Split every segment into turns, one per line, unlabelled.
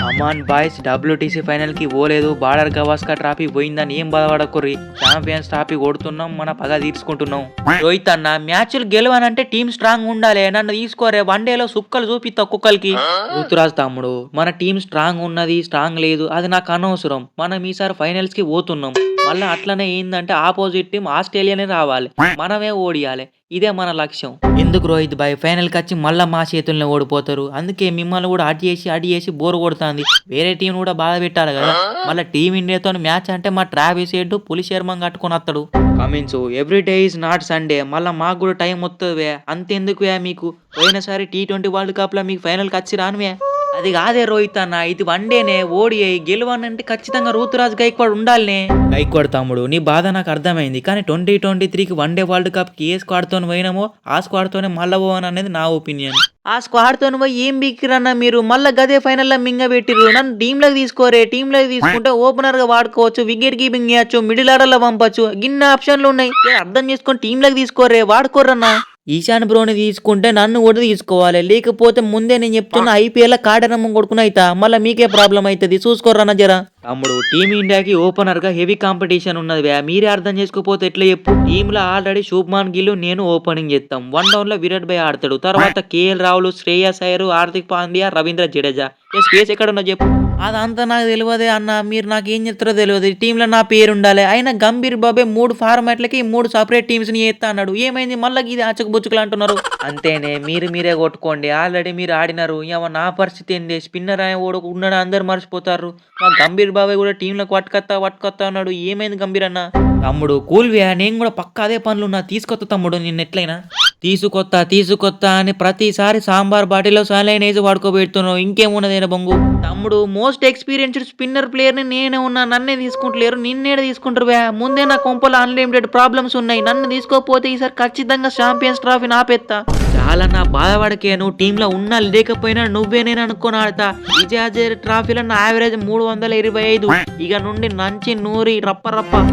Aman boys WTC final కి పోలేదు, border Gavaskar trophy పోయిందని ఏం బాధపడకుర్రి. ఛాంపియన్స్ ట్రాఫీ కొడుతున్నాం, మన పగ తీర్చుకుంటున్నాం. రోహిత్ అన్న, మ్యాచ్లు గెలవనంటే టీం స్ట్రాంగ్ ఉండాలి. నన్ను తీసుకోరే, వన్డేలో సుక్కలు చూపిస్తా కుక్కలకి. ఋతురాజ్ తమ్ముడు, మన టీం స్ట్రాంగ్ ఉన్నది స్ట్రాంగ్ లేదు అది నాకు అనవసరం. మనం ఈసారి ఫైనల్స్ కి పోతున్నాం. మళ్ళీ అట్లనే ఏందంటే ఆపోజిట్ టీం ఆస్ట్రేలియానే రావాలి, మనమే ఓడియాలి. ఇదే మన లక్ష్యం. ఎందుకు రోహిత్ బాయ్ ఫైనల్కి వచ్చి మళ్ళీ మా చేతుల్ని ఓడిపోతారు? అందుకే మిమ్మల్ని కూడా అటు చేసి బోర్ కొడుతుంది. వేరే టీం కూడా బాధ పెట్టాలి కదా. మళ్ళీ టీమిండియాతో మ్యాచ్ అంటే మా ట్రావిస్ హెడ్ పులి శర్మం కట్టుకొని వస్తాడు. Cummins every day is not Sunday. మళ్ళీ మాకు కూడా టైం వస్తుంది. అంతెందుకు మీకు పోయినసారి T20 వరల్డ్ కప్ లో మీకు ఫైనల్కి వచ్చి రానువే. అది కాదే రోహిత్ అన్న, ఇది వన్డేనే, ఓడిఐ గెలవనంటే ఖచ్చితంగా ఋతురాజ్ గైక్వాడ్ ఉండాలనే. గైక్వాడ్ తమ్ముడు, నీ బాధ నాకు అర్థమైంది. కానీ 2023కి వన్డే వరల్డ్ కప్కి ఏ స్క్వాడ్తో పోయినామో ఆ స్క్వాడ్తోనే మళ్ళా పోవని అనేది నా ఒపీనియన్. ఆ స్క్వాడ్తో పోయి ఏం బిక్కిరన్నా మీరు? మళ్ళీ గదే ఫైనల్లో మింగ పెట్టిర్రు. నన్ను టీంలోకి తీసుకోరే. టీంలోకి తీసుకుంటే ఓపెనర్గా వాడుకోవచ్చు, వికెట్ కీపింగ్ చేయొచ్చు, మిడిల్ ఆర్డర్లో పంపచ్చు, గిన్నె ఆప్షన్లు ఉన్నాయి. అర్థం చేసుకొని టీంలోకి తీసుకోరే, వాడుకోరన్నా. ఈశాన్ బ్రోని తీసుకుంటే నన్ను కూడా తీసుకోవాలి. లేకపోతే ముందే నేను చెప్తున్నా IPL కాడనమ్మ కొడుకుని అవుతా. మళ్ళీ మీకే ప్రాబ్లం అవుతుంది, చూసుకోరన్న జరా. తమ్ముడు, టీమిండియాకి ఓపెనర్ గా హెవీ కాంపిటీషన్ ఉన్నది. మీరే అర్థం చేసుకోపోతే ఎట్లా చెప్పు? టీంలో ఆల్రెడీ శుభ్మాన్ గిల్ నేను ఓపెనింగ్ చేస్తాం. 1 డౌన్ లో విరాట్ భాయ్ ఆడతాడు. తర్వాత KL రాహుల్, శ్రేయస్ అయ్యర్, హార్దిక్ పాండ్యా, రవీంద్ర జడేజా. స్పేస్ ఎక్కడున్నా చెప్పు? అదంతా నాకు తెలియదే అన్న. మీరు నాకు ఏం చెప్తారో తెలియదు. టీంలో నా పేరు ఉండాలి. అయినా గంభీర్ బాబే 3 ఫార్మాట్లకి 3 సపరేట్ టీమ్స్ ని చేస్తా అన్నాడు. ఏమైంది మళ్ళీ ఇది బుచ్చుకులు అంటున్నారు? అంతేనే, మీరే కొట్టుకోండి. ఆల్రెడీ మీరు ఆడినారు. నా పరిస్థితి ఏంది? స్పిన్నర్ అనే ఓడు ఉన్నాడు, అందరు మర్చిపోతారు. మా గంభీర్ బాబాయ్ కూడా టీంలోకి పట్టుకొత్తా అన్నాడు. ఏమైంది గంభీర్ అన్న? తమ్ముడు కూల్వే, నేను కూడా పక్క అదే పనులు ఉన్నా. తీసుకొత్త తమ్ముడు, నిన్న ఎట్లయినా తీసుకొత్తా అని ప్రతిసారి సాంబార్ బాటిలో సాలైన్ వేసి వాడుకోబెడుతున్నావు. ఇంకేమున్నదేనా బొంగు? తమ్ముడు, మోస్ట్ ఎక్స్పీరియన్స్డ్ స్పిన్నర్ ప్లేయర్ ని నేనే ఉన్నా, నన్నే తీసుకుంటలేరు. నిన్నేడ తీసుకుంటారు? ముందే నా కొంపలో అన్లిమిటెడ్ ప్రాబ్లమ్స్ ఉన్నాయి. నన్ను తీసుకోకపోతే ఈసారి ఖచ్చితంగా ఛాంపియన్స్ ట్రాఫీ నాపెత్తా. చాలా నా బాధపడకే. నువ్వు టీంలో ఉన్నా లేకపోయినా నువ్వే నేను అనుకుని ఆడతా. విజయ్ ట్రాఫీలో నా యావరేజ్ 325. ఇక నుండి నంచి నూరి రప్ప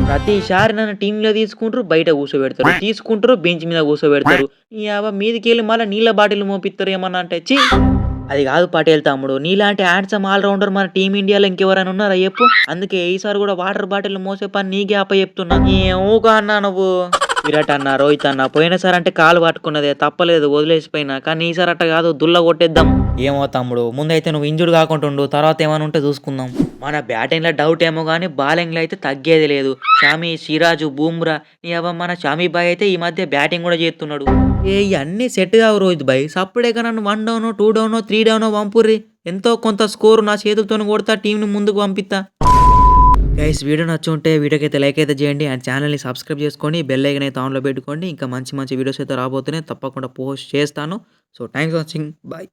ప్రతిసారి నన్ను టీంలో తీసుకుంటారు, బయట కూర్చోబెడతారు, తీసుకుంటారు, బెంచ్ మీద కూర్చోబెడతారు. మీదికి వెళ్ళి మళ్ళీ నీళ్ళ బాటిల్ మోపిస్తారు ఏమన్నా అంటే. చి, అది కాదు పటేల్ తమ్ముడు, నీలాంటి హ్యాండ్సమ్ ఆల్రౌండర్ మన టీమిండియాలో ఇంకెవరైనా ఉన్నారా చెప్పు? అందుకే ఈసారి కూడా వాటర్ బాటిల్ మోసే పని నీకే చెప్తున్నా. ఊగా అన్నా నువ్వు. విరాట్ అన్న, రోహిత్ అన్న, పోయినసారి అంటే కాలు పట్టుకున్నదే, తప్పలేదు, వదిలేసిపోయినా. కానీ ఈసారి అట్ట కాదు, దుల్ల కొట్టేద్దాం. ఏమో తమ్ముడు, ముందైతే నువ్వు ఇంజుర్డ్ కాకుంటుండు, తర్వాత ఏమైనా ఉంటే చూసుకుందాం. మన బ్యాటింగ్లో డౌట్ ఏమో కానీ బౌలింగ్లో అయితే తగ్గేది లేదు. షామీ, సిరాజు, బూమ్రా. మన షామీ బాయ్ అయితే ఈ మధ్య బ్యాటింగ్ కూడా చేస్తున్నాడు. ఇవన్నీ సెట్ కావు రోహిత్ బాయ్. సప్పుడే కానీ నన్ను 1 డౌన్ 2 డౌన్ 3 డౌన్ పంపుర్రి. ఎంతో కొంత స్కోరు నా చేతులతో కొడతా, టీంని ముందుకు పంపిస్తా. గైస్, వీడియో నచ్చుంటే వీడియోకి అయితే లైక్ అయితే చేయండి. అండ్ ఛానల్ని సబ్స్క్రైబ్ చేసుకొని బెల్ ఐకాన్ అయితే ఆన్లో పెట్టుకోండి. ఇంకా మంచి వీడియోస్ అయితే రాబోతున్నాయి, తప్పకుండా పోస్ట్ చేస్తాను. So thanks for watching, bye.